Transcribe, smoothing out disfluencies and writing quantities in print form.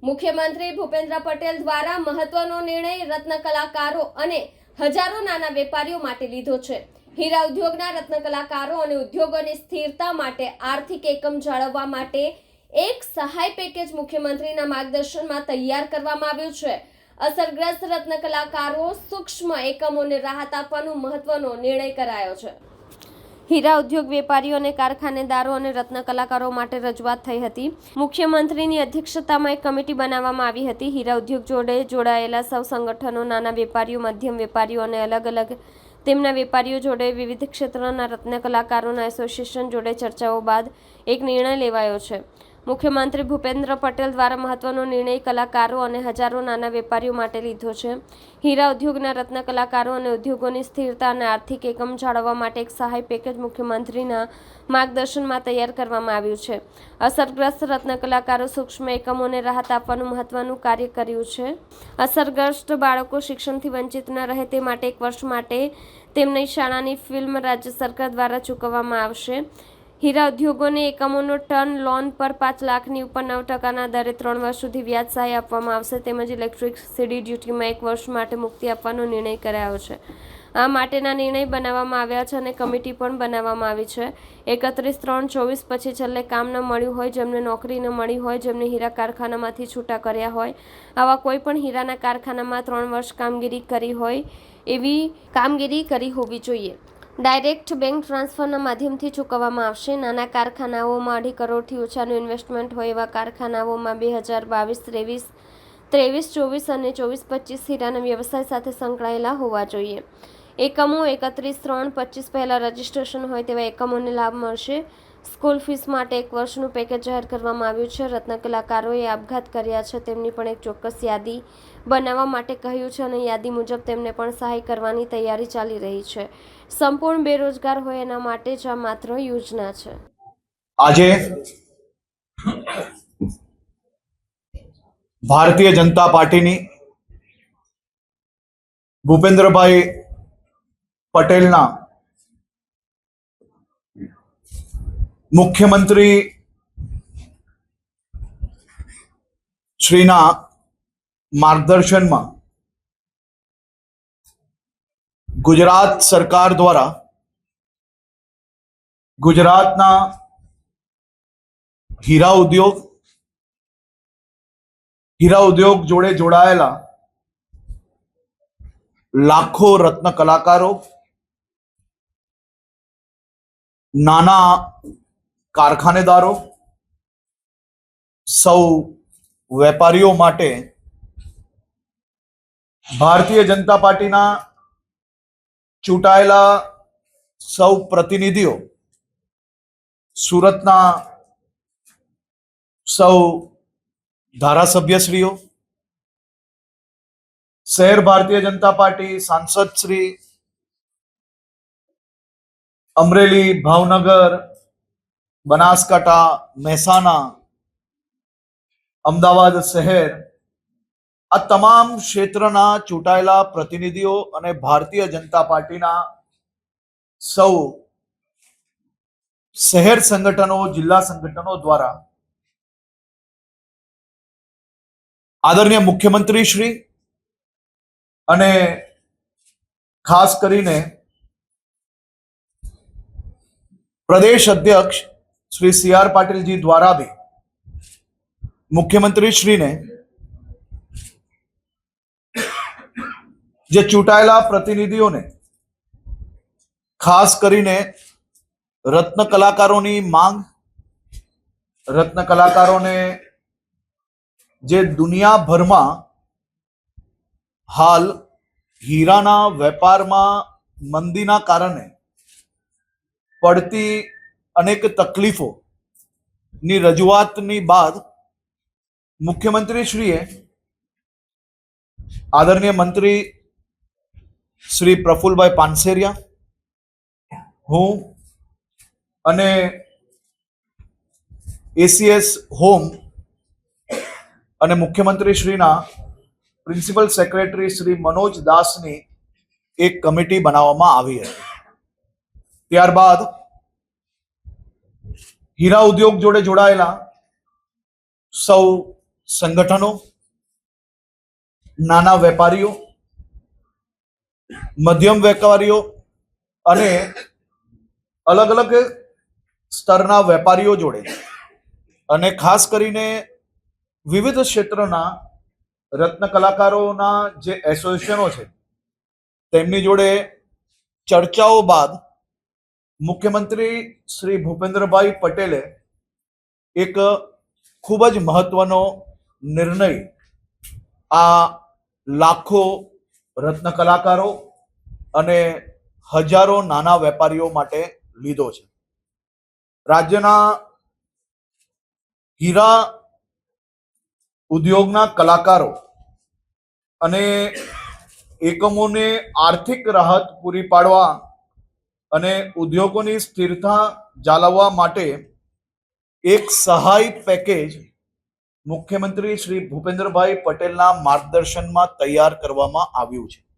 મુખ્યમંત્રી ભૂપેન્દ્ર પટેલ દ્વારા મહત્વનો નિર્ણય રત્ન કલાકારો અને હજારો નાના વેપારીઓ માટે લીધો છે। હીરા ઉદ્યોગના રત્ન કલાકારો અને ઉદ્યોગોની સ્થિરતા માટે આર્થિક એકમ જાળવવા માટે એક સહાય પેકેજ મુખ્યમંત્રીના માર્ગદર્શનમાં તૈયાર કરવામાં આવ્યું છે। અસરગ્રસ્ત રત્ન કલાકારો સૂક્ષ્મ એકમોને રાહત આપવાનો મહત્વનો નિર્ણય કરાયો છે। હીરા ઉદ્યોગ વેપારીઓ અને કારખાનેદારો અને રત્ન કલાકારો માટે રજૂઆત થઈ હતી। મુખ્યમંત્રીની અધ્યક્ષતામાં એક કમિટી બનાવવામાં આવી હતી। હીરા ઉદ્યોગ જોડે જોડાયેલા સૌ સંગઠનો, નાના વેપારીઓ, મધ્યમ વેપારીઓ અને અલગ અલગ તેમના વેપારીઓ જોડે વિવિધ ક્ષેત્રના રત્ન કલાકારોના એસોસિએશન જોડે ચર્ચાઓ બાદ એક નિર્ણય લેવાયો છે। મુખ્યમંત્રી ભૂપેન્દ્ર પટેલ દ્વારા મહત્વનો નિર્ણય કલાકારો અને હજારો નાના વેપારીઓ માટે લીધો છે। હીરા ઉદ્યોગના રત્ન કલાકારો અને ઉદ્યોગોની સ્થિરતા અને આર્થિક એકમ જાળવવા માટે એક સહાય પેકેજ મુખ્યમંત્રીના માર્ગદર્શનમાં તૈયાર કરવામાં આવ્યું છે। અસરગ્રસ્ત રત્ન કલાકારો સૂક્ષ્મ એકમોને રાહત આપવાનું મહત્વનું કાર્ય કર્યું છે। અસરગ્રસ્ત બાળકો શિક્ષણથી વંચિત ન રહે તે માટે 1 વર્ષ માટે તેમની શાળાની ફી રાજ્ય સરકાર દ્વારા ચૂકવવામાં આવશે। હીરા ઉદ્યોગોને એકમોનો ટર્ન લોન પર 5 લાખની ઉપર 9% દરે 3 વર્ષ સુધી વ્યાજ સહાય આપવામાં આવશે। તેમજ ઇલેક્ટ્રિસિટી ડ્યુટીમાં 1 વર્ષ માટે મુક્તિ આપવાનો નિર્ણય કરાયો છે। આ માટેના નિર્ણય બનાવવામાં આવ્યા છે અને કમિટી પણ બનાવવામાં આવી છે। 31/3/24 પછી છેલ્લે કામ ન મળ્યું હોય, જેમને નોકરી ન મળી હોય, જેમને હીરા કારખાનામાંથી છૂટા કર્યા હોય, આવા કોઈ પણ હીરાના કારખાનામાં 3 વર્ષ કામગીરી કરી હોય એવી કામગીરી કરી હોવી જોઈએ। ડાયરેક્ટ બેંક ટ્રાન્સફરના માધ્યમથી ચૂકવવામાં આવશે। નાના કારખાનાઓમાં 2.5 કરોડથી ઓછાનું ઇન્વેસ્ટમેન્ટ હોય એવા કારખાનાઓમાં 2022-23, 23-24 અને 24-25 હીરાના વ્યવસાય સાથે સંકળાયેલા હોવા જોઈએ। એકમો 31/3/25 પહેલાં રજીસ્ટ્રેશન હોય તેવા એકમોને લાભ મળશે। સ્કૂલ ફીસ માટે 1 વર્ષનું પેકેજ જાહેર કરવામાં આવ્યું છે। રત્ન કલાકારોએ આપઘાત કર્યા છે તેમની પણ એક ચોક્કસ યાદી બનાવવા માટે કહ્યું છે અને યાદી મુજબ તેમને પણ સહાય કરવાની તૈયારી ચાલી રહી છે। સંપૂર્ણ બેરોજગાર હોય એના માટે જ આ માત્ર યોજના છે। આજે ભારતીય જનતા પાર્ટીની ભૂપેન્દ્રભાઈ પટેલના મુખ્યમંત્રી શ્રીના માર્ગદર્શનમાં ગુજરાત સરકાર દ્વારા ગુજરાતના હીરા ઉદ્યોગ જોડે જોડાયેલા લાખો રત્ન કલાકારો, નાના કારખાનેદારો, સૌ વેપારીઓ માટે ભારતીય જનતા પાર્ટીના ચૂંટાયેલા સૌ પ્રતિનિધિઓ, સુરતના સૌ ધારાસભ્યશ્રીઓ, શહેર ભારતીય જનતા પાર્ટી સાંસદ શ્રી, અમરેલી, ભાવનગર, બનાસકાંઠા, મહેસાણા, અમદાવાદ શહેર, આ તમામ ક્ષેત્રના ચૂંટાયેલા પ્રતિનિધિઓ અને ભારતીય જનતા પાર્ટીના સૌ શહેર સંગઠનો, જિલ્લા સંગઠનો દ્વારા આદરણીય મુખ્યમંત્રી શ્રી અને ખાસ કરીને પ્રદેશ અધ્યક્ષ શ્રી CR પાટીલજી દ્વારા भी મુખ્યમંત્રી શ્રીને જે ચૂંટાયેલા પ્રતિનિધિઓને ખાસ કરીને રત્ન કલાકારોની માંગ, રત્ન કલાકારોને જે દુનિયાભરમાં હાલ હીરાના વેપારમાં મંદીના કારણે પડતી અનેક તકલીફોની રજૂઆતની બાદ મુખ્યમંત્રીશ્રીએ આદરણીય મંત્રી શ્રી પ્રફુલભાઈ પાનસેરિયા, હું અને ACS હોમ અને મુખ્યમંત્રી શ્રીના પ્રિન્સિપલ સેક્રેટરી શ્રી મનોજ દાસની એક કમિટી બનાવવામાં આવી હતી। ત્યારબાદ હીરા ઉદ્યોગ જોડે જોડાયેલા સૌ સંગઠનો, નાના વેપારીઓ, મધ્યમ વેપારીઓ અને અલગ અલગ સ્તરના વેપારીઓ જોડે અને ખાસ કરીને વિવિધ ક્ષેત્રના રત્ન કલાકારોના જે એસોસિએશનો છે તેમની જોડે ચર્ચાઓ બાદ મુખ્યમંત્રી શ્રી ભૂપેન્દ્રભાઈ પટેલે એક ખૂબ જ મહત્વનો નિર્ણય આ લાખો રત્ન કલાકારો અને હજારો નાના વેપારીઓ માટે લીધો છે. રાજ્યના હીરા ઉદ્યોગના કલાકારો અને એકમોને આર્થિક રાહત પૂરી પાડવા અને ઉદ્યોગોની સ્થિરતા જાળવવા માટે એક સહાય પેકેજ મુખ્યમંત્રી શ્રી ભૂપેન્દ્રભાઈ પટેલના માર્ગદર્શનમાં તૈયાર કરવામાં આવ્યું છે.